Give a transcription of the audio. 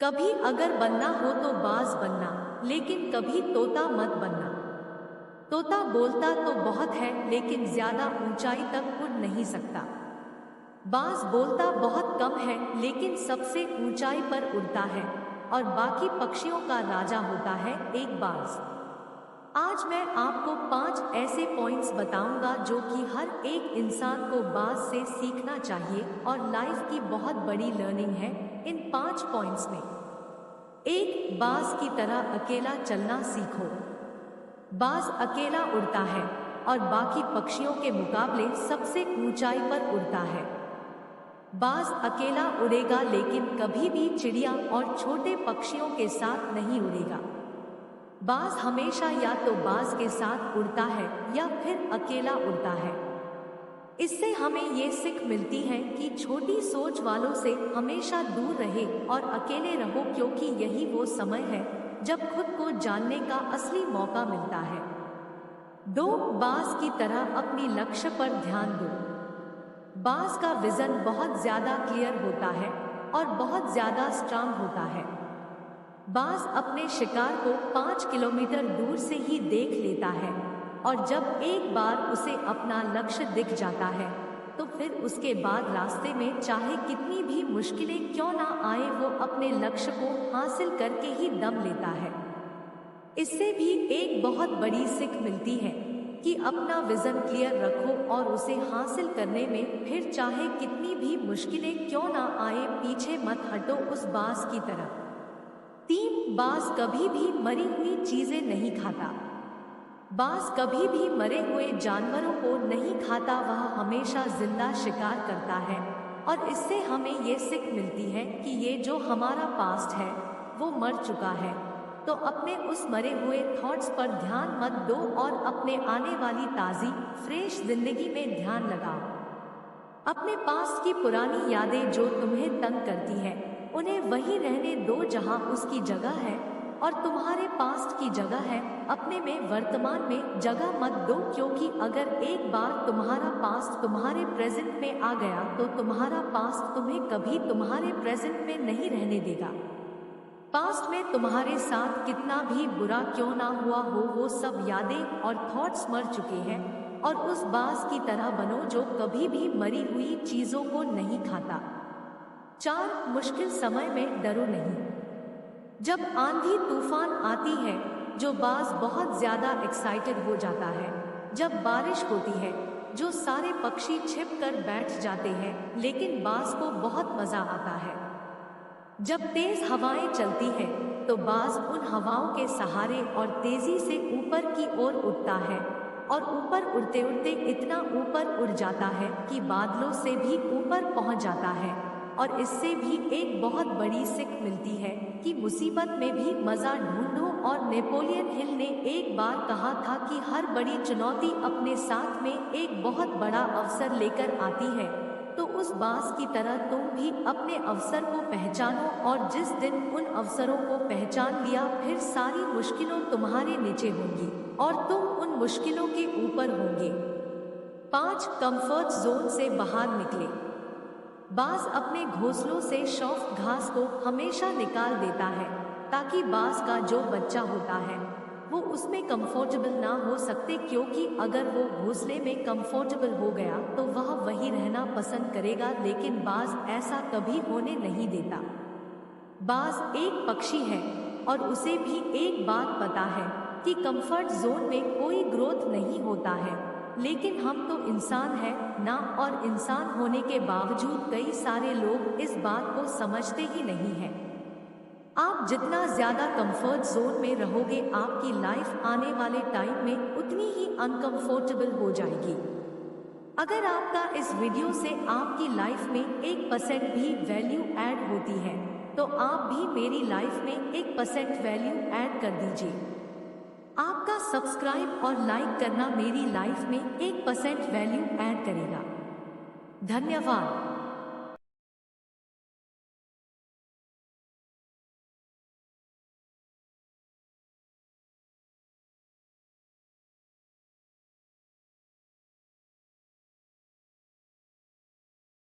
कभी अगर बनना हो तो बाज बनना, लेकिन कभी तोता मत बनना। तोता बोलता तो बहुत है लेकिन ज्यादा ऊंचाई तक उड़ नहीं सकता। बाज बोलता बहुत कम है लेकिन सबसे ऊंचाई पर उड़ता है और बाकी पक्षियों का राजा होता है एक बाज। आज मैं आपको 5 ऐसे पॉइंट्स बताऊंगा जो कि हर एक इंसान को बाज से सीखना चाहिए और लाइफ की बहुत बड़ी लर्निंग है इन 5 पॉइंट्स में। एक, बाज की तरह अकेला चलना सीखो। बाज अकेला उड़ता है और बाकी पक्षियों के मुकाबले सबसे ऊंचाई पर उड़ता है। बाज अकेला उड़ेगा लेकिन कभी भी चिड़िया और छोटे पक्षियों के साथ नहीं उड़ेगा। बाज हमेशा या तो बाज के साथ उड़ता है या फिर अकेला उड़ता है। इससे हमें ये सीख मिलती है कि छोटी सोच वालों से हमेशा दूर रहे और अकेले रहो, क्योंकि यही वो समय है जब खुद को जानने का असली मौका मिलता है। 2, बाज की तरह अपनी लक्ष्य पर ध्यान दो। बाज का विजन बहुत ज्यादा क्लियर होता है और बहुत ज्यादा स्ट्रांग होता है। बाज अपने शिकार को 5 किलोमीटर दूर से ही देख लेता है और जब एक बार उसे अपना लक्ष्य दिख जाता है तो फिर उसके बाद रास्ते में चाहे कितनी भी मुश्किलें क्यों ना आए वो अपने लक्ष्य को हासिल करके ही दम लेता है। इससे भी एक बहुत बड़ी सीख मिलती है कि अपना विजन क्लियर रखो और उसे हासिल करने में फिर चाहे कितनी भी मुश्किलें क्यों ना आए पीछे मत हटो उस बाज की तरह। 3, बाज कभी भी मरी हुई चीजें नहीं खाता। बाज कभी भी मरे हुए जानवरों को नहीं खाता, वह हमेशा जिंदा शिकार करता है और इससे हमें ये सीख मिलती है कि ये जो हमारा पास्ट है वो मर चुका है, तो अपने उस मरे हुए थॉट्स पर ध्यान मत दो और अपने आने वाली ताज़ी फ्रेश जिंदगी में ध्यान लगाओ। अपने पास्ट की पुरानी यादें जो तुम्हें तंग करती है उन्हें वहीं रहने दो जहां उसकी जगह है और तुम्हारे पास्ट की जगह है, अपने में वर्तमान में जगह मत दो, क्योंकि अगर एक बार तुम्हारा पास्ट तुम्हारे प्रेजेंट में आ गया तो तुम्हारा पास्ट तुम्हें कभी तुम्हारे प्रेजेंट में नहीं रहने देगा। पास्ट में तुम्हारे साथ कितना भी बुरा क्यों ना हुआ हो वो सब यादें और थॉट्स मर चुके हैं और उस बाज की तरह बनो जो कभी भी मरी हुई चीजों को नहीं खाता। 4, मुश्किल समय में डरो नहीं। जब आंधी तूफान आती है जो बाज बहुत ज्यादा एक्साइटेड हो जाता है। जब बारिश होती है जो सारे पक्षी छिप कर बैठ जाते हैं, लेकिन बाज को बहुत मजा आता है। जब तेज हवाएं चलती हैं तो बाज उन हवाओं के सहारे और तेजी से ऊपर की ओर उड़ता है और ऊपर उड़ते उड़ते इतना ऊपर उड़ जाता है कि बादलों से भी ऊपर पहुंच जाता है और इससे भी एक बहुत बड़ी सीख मिलती है कि मुसीबत में भी मजा ढूंढो। और नेपोलियन हिल ने एक बार कहा था कि हर बड़ी चुनौती अपने साथ में एक बहुत बड़ा अवसर लेकर आती है, तो उस बाज की तरह तुम भी अपने अवसर को पहचानो और जिस दिन उन अवसरों को पहचान लिया फिर सारी मुश्किलों तुम्हारे नीचे होंगी और तुम उन मुश्किलों के ऊपर होंगे। 5, कंफर्ट जोन से बाहर निकले। बाज अपने घोंसलों से सॉफ्ट घास को हमेशा निकाल देता है ताकि बाज का जो बच्चा होता है वो उसमें कंफर्टेबल ना हो सकते, क्योंकि अगर वो घोंसले में कंफर्टेबल हो गया तो वह वही रहना पसंद करेगा, लेकिन बाज ऐसा कभी होने नहीं देता। बाज एक पक्षी है और उसे भी एक बात पता है कि कंफर्ट जोन में कोई ग्रोथ नहीं होता है, लेकिन हम तो इंसान हैं ना, और इंसान होने के बावजूद कई सारे लोग इस बात को समझते ही नहीं हैं। आप जितना ज्यादा कंफर्ट जोन में रहोगे आपकी लाइफ आने वाले टाइम में उतनी ही अनकंफर्टेबल हो जाएगी। अगर आपका इस वीडियो से आपकी लाइफ में 1% भी वैल्यू ऐड होती है तो आप भी मेरी लाइफ में 1% वैल्यू ऐड कर दीजिए। आपका सब्सक्राइब और लाइक करना मेरी लाइफ में 1% वैल्यू ऐड करेगा। धन्यवाद।